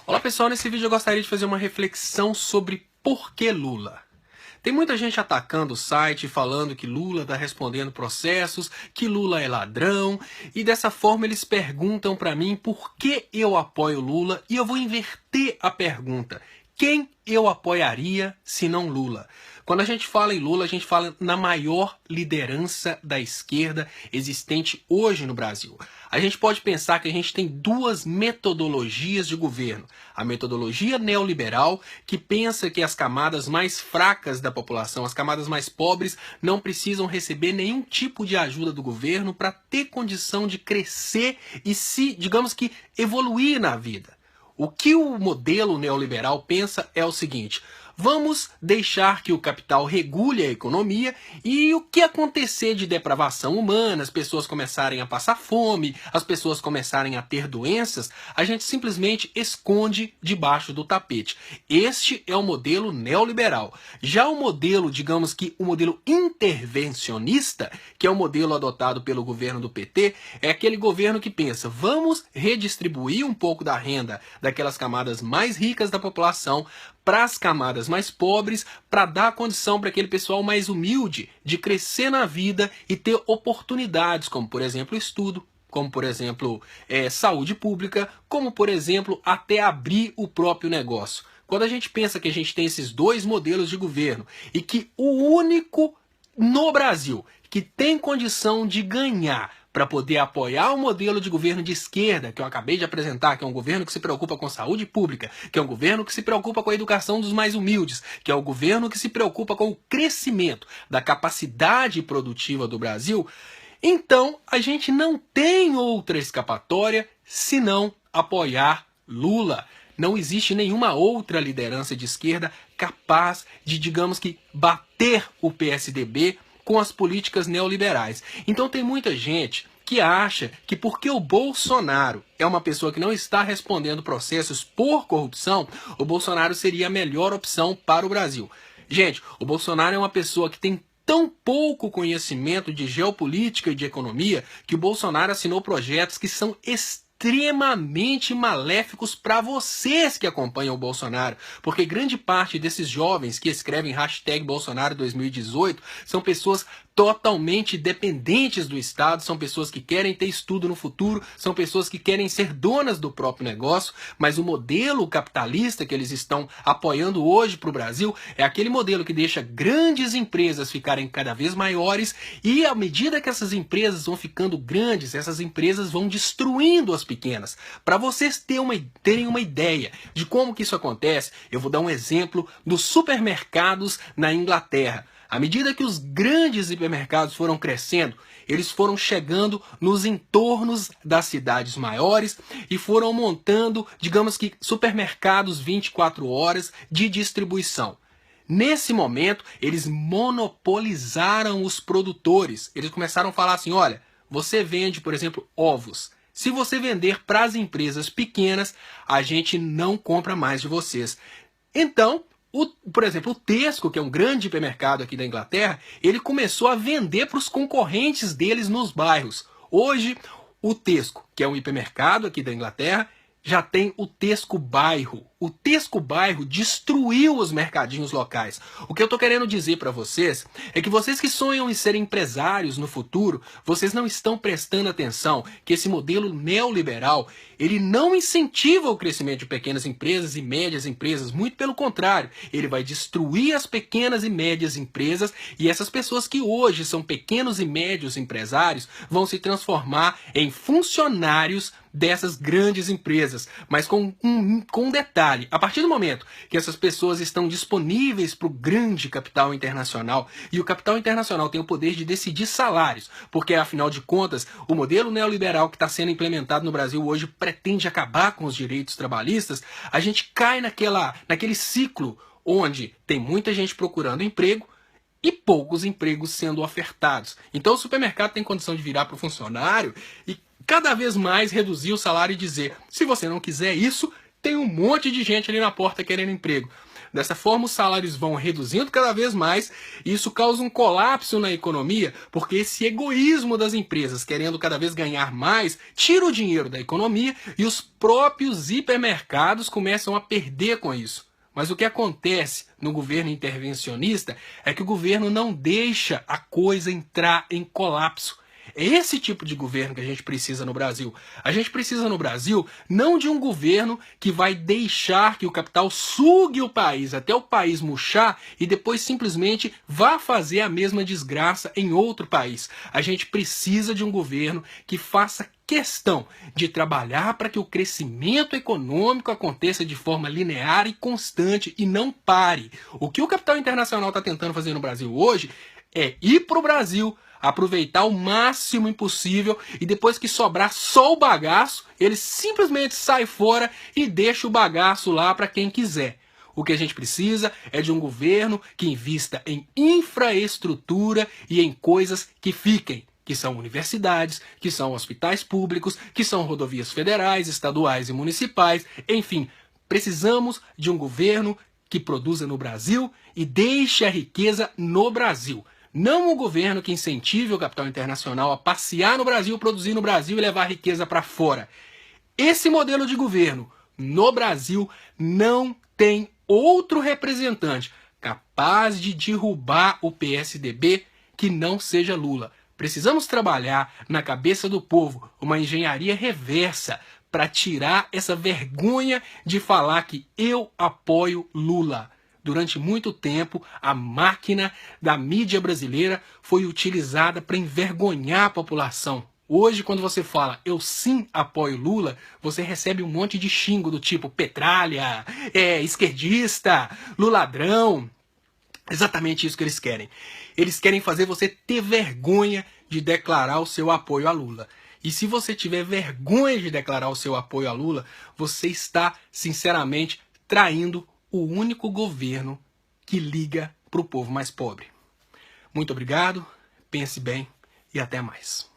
Olá pessoal, nesse vídeo eu gostaria de fazer uma reflexão sobre por que Lula. Tem muita gente atacando o site, falando que Lula está respondendo processos, que Lula é ladrão, e dessa forma eles perguntam para mim por que eu apoio Lula, e eu vou inverter a pergunta. Quem eu apoiaria se não Lula? Quando a gente fala em Lula, a gente fala na maior liderança da esquerda existente hoje no Brasil. A gente pode pensar que a gente tem duas metodologias de governo. A metodologia neoliberal, que pensa que as camadas mais fracas da população, as camadas mais pobres, não precisam receber nenhum tipo de ajuda do governo para ter condição de crescer e se, digamos que, evoluir na vida. O que o modelo neoliberal pensa é o seguinte: vamos deixar que o capital regule a economia e o que acontecer de depravação humana, as pessoas começarem a passar fome, as pessoas começarem a ter doenças, a gente simplesmente esconde debaixo do tapete. Este é o modelo neoliberal. Já o modelo, digamos que o modelo intervencionista, que é o modelo adotado pelo governo do PT, é aquele governo que pensa: vamos redistribuir um pouco da renda daquelas camadas mais ricas da população para as camadas mais pobres, para dar condição para aquele pessoal mais humilde de crescer na vida e ter oportunidades, como por exemplo estudo, como por exemplo saúde pública, como por exemplo até abrir o próprio negócio. Quando a gente pensa que a gente tem esses dois modelos de governo e que o único no Brasil que tem condição de ganhar para poder apoiar o modelo de governo de esquerda que eu acabei de apresentar, que é um governo que se preocupa com saúde pública, que é um governo que se preocupa com a educação dos mais humildes, que é um governo que se preocupa com o crescimento da capacidade produtiva do Brasil, então a gente não tem outra escapatória senão apoiar Lula. Não existe nenhuma outra liderança de esquerda capaz de, digamos que, bater o PSDB com as políticas neoliberais. Então tem muita gente que acha que porque o Bolsonaro é uma pessoa que não está respondendo processos por corrupção, o Bolsonaro seria a melhor opção para o Brasil. Gente, o Bolsonaro é uma pessoa que tem tão pouco conhecimento de geopolítica e de economia que o Bolsonaro assinou projetos que são extremamente maléficos para vocês que acompanham o Bolsonaro, porque grande parte desses jovens que escrevem #Bolsonaro 2018 são pessoas totalmente dependentes do Estado, são pessoas que querem ter estudo no futuro, são pessoas que querem ser donas do próprio negócio, mas o modelo capitalista que eles estão apoiando hoje para o Brasil é aquele modelo que deixa grandes empresas ficarem cada vez maiores e à medida que essas empresas vão ficando grandes, essas empresas vão destruindo as pequenas. Para vocês terem uma ideia de como que isso acontece, eu vou dar um exemplo dos supermercados na Inglaterra. À medida que os grandes hipermercados foram crescendo, eles foram chegando nos entornos das cidades maiores e foram montando, digamos que, supermercados 24 horas de distribuição. Nesse momento, eles monopolizaram os produtores. Eles começaram a falar assim: olha, você vende, por exemplo, ovos. Se você vender para as empresas pequenas, a gente não compra mais de vocês. Então, por exemplo, o Tesco, que é um grande hipermercado aqui da Inglaterra, ele começou a vender para os concorrentes deles nos bairros. Hoje, o Tesco, que é um hipermercado aqui da Inglaterra, já tem o Tesco Bairro. O Tesco Bairro destruiu os mercadinhos locais. O que eu estou querendo dizer para vocês é que vocês que sonham em ser empresários no futuro, vocês não estão prestando atenção que esse modelo neoliberal, ele não incentiva o crescimento de pequenas empresas e médias empresas, muito pelo contrário, ele vai destruir as pequenas e médias empresas e essas pessoas que hoje são pequenos e médios empresários vão se transformar em funcionários dessas grandes empresas, mas com um detalhe: a partir do momento que essas pessoas estão disponíveis para o grande capital internacional, e o capital internacional tem o poder de decidir salários, porque afinal de contas, o modelo neoliberal que está sendo implementado no Brasil hoje pretende acabar com os direitos trabalhistas, a gente cai naquele ciclo onde tem muita gente procurando emprego e poucos empregos sendo ofertados. Então o supermercado tem condição de virar para o funcionário e cada vez mais reduzir o salário e dizer: se você não quiser isso, tem um monte de gente ali na porta querendo emprego. Dessa forma, os salários vão reduzindo cada vez mais e isso causa um colapso na economia, porque esse egoísmo das empresas, querendo cada vez ganhar mais, tira o dinheiro da economia e os próprios hipermercados começam a perder com isso. Mas o que acontece no governo intervencionista é que o governo não deixa a coisa entrar em colapso. É esse tipo de governo que a gente precisa no Brasil. A gente precisa no Brasil não de um governo que vai deixar que o capital sugue o país até o país murchar e depois simplesmente vá fazer a mesma desgraça em outro país. A gente precisa de um governo que faça questão de trabalhar para que o crescimento econômico aconteça de forma linear e constante e não pare. O que o capital internacional está tentando fazer no Brasil hoje é ir para o Brasil, aproveitar o máximo impossível e depois que sobrar só o bagaço, ele simplesmente sai fora e deixa o bagaço lá para quem quiser. O que a gente precisa é de um governo que invista em infraestrutura e em coisas que fiquem, que são universidades, que são hospitais públicos, que são rodovias federais, estaduais e municipais, enfim, precisamos de um governo que produza no Brasil e deixe a riqueza no Brasil. Não um governo que incentive o capital internacional a passear no Brasil, produzir no Brasil e levar a riqueza para fora. Esse modelo de governo no Brasil não tem outro representante capaz de derrubar o PSDB que não seja Lula. Precisamos trabalhar na cabeça do povo uma engenharia reversa para tirar essa vergonha de falar que eu apoio Lula. Durante muito tempo, a máquina da mídia brasileira foi utilizada para envergonhar a população. Hoje, quando você fala eu sim apoio Lula, você recebe um monte de xingo do tipo petralha, esquerdista, luladrão. Exatamente isso que eles querem. Eles querem fazer você ter vergonha de declarar o seu apoio a Lula. E se você tiver vergonha de declarar o seu apoio a Lula, você está, sinceramente, traindo o único governo que liga para o povo mais pobre. Muito obrigado, pense bem e até mais.